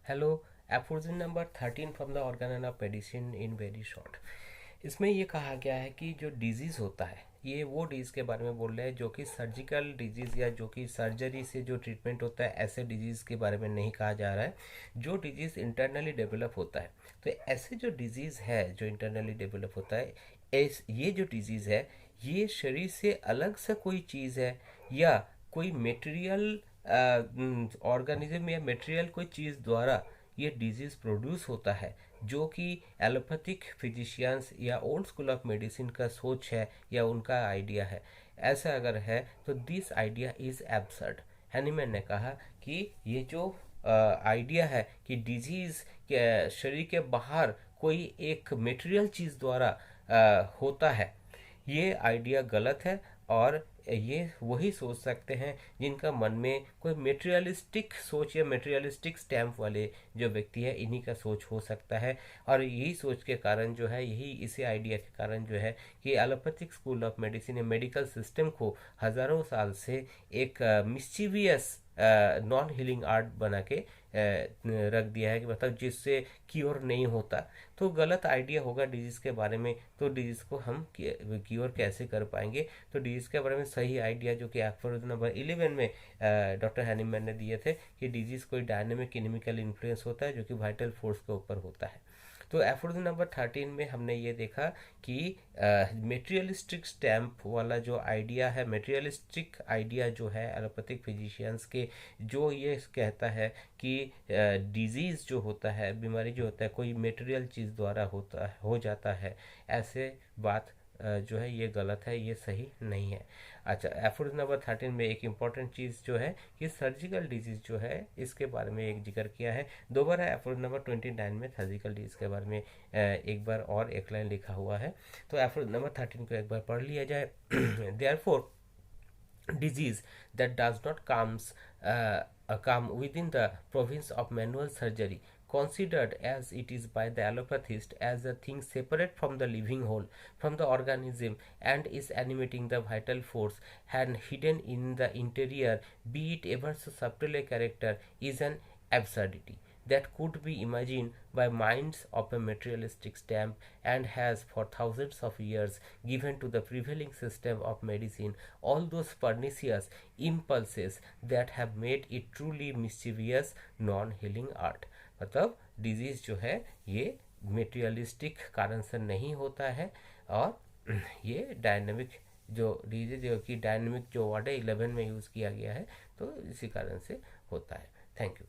Hello, aphorism number 13 from the organon of medicine in very short. इसमें ये कहा गया है कि जो डिजीज़ होता है ये वो डिजीज़ के बारे में बोल रहे हैं जो कि सर्जिकल डिजीज़ या जो कि सर्जरी से जो ट्रीटमेंट होता है ऐसे डिजीज़ के बारे में नहीं कहा जा रहा है। जो डिजीज़ इंटरनली डेवलप होता है, तो ऐसे जो डिजीज़ है जो इंटरनली डेवलप होता है, ये जो डिजीज़ है ये शरीर से अलग से कोई चीज़ है या कोई मेटेरियल ऑर्गेनिज्म या मटेरियल कोई चीज़ द्वारा ये डिजीज़ प्रोड्यूस होता है, जो कि एलोपैथिक फिजिशियंस या ओल्ड स्कूल ऑफ मेडिसिन का सोच है या उनका आइडिया है। ऐसा अगर है तो this idea is absurd. Hahnemann ने कहा कि ये जो आइडिया है कि डिजीज़ के शरीर के बाहर कोई एक मटेरियल चीज़ द्वारा होता है, ये आइडिया गलत है। और ये वही सोच सकते हैं जिनका मन में कोई मेटेरियलिस्टिक सोच या मेटेरियलिस्टिक स्टैम्प वाले जो व्यक्ति है, इन्हीं का सोच हो सकता है। और यही सोच के कारण जो है, यही इसी आइडिया के कारण जो है कि एलोपैथिक स्कूल ऑफ मेडिसिन या मेडिकल सिस्टम को हज़ारों साल से एक मिस्चीवियस नॉन हीलिंग आर्ट बना के रख दिया है कि मतलब जिससे क्योर नहीं होता। तो गलत आइडिया होगा डिजीज़ के बारे में, तो डिजीज़ को हम क्योर कैसे कर पाएंगे। तो डिजीज़ के बारे में सही आइडिया जो कि एफर्ड नंबर 11 में डॉक्टर हैनीमैन ने दिए थे कि डिजीज़ कोई डायनेमिक केमिकल इन्फ्लुएंस होता है जो कि वाइटल फोर्स के ऊपर होता है। तो एफर्ड नंबर 13 में हमने ये देखा कि मेटेरियलिस्टिक स्टैम्प वाला जो आइडिया है, मेटेरियलिस्टिक आइडिया जो है एलोपैथिक फिजिशियंस के, जो ये कहता है कि डिजीज़ जो होता है, बीमारी जो होता है कोई मेटेरियल चीज़ द्वारा हो जाता है, ऐसे बात जो है ये गलत है, ये सही नहीं है। अच्छा, एफर्ड नंबर 13 में एक इम्पॉर्टेंट चीज़ जो है कि सर्जिकल डिजीज़ जो है इसके बारे में एक जिक्र किया है। दोबारा एफर्ड नंबर 29 में सर्जिकल डिजीज़ के बारे में एक बार और एक लाइन लिखा हुआ है। तो एफर्ड नंबर 13 को एक बार पढ़ लिया जाए। Therefore disease that does not come within the province of manual surgery, considered as it is by the allopathist as a thing separate from the living whole, from the organism, and is animating the vital force and hidden in the interior, be it ever so subtle a character, is an absurdity that could be imagined by minds of a materialistic stamp, and has for thousands of years given to the prevailing system of medicine all those pernicious impulses that have made it truly mischievous non-healing art। मतलब disease जो है ये materialistic कारण से नहीं होता है, और ये डायनेमिक जो डिजीज जो कि डायनेमिक जो वर्ड है 11 में यूज़ किया गया है, तो इसी कारण से होता है। Thank you.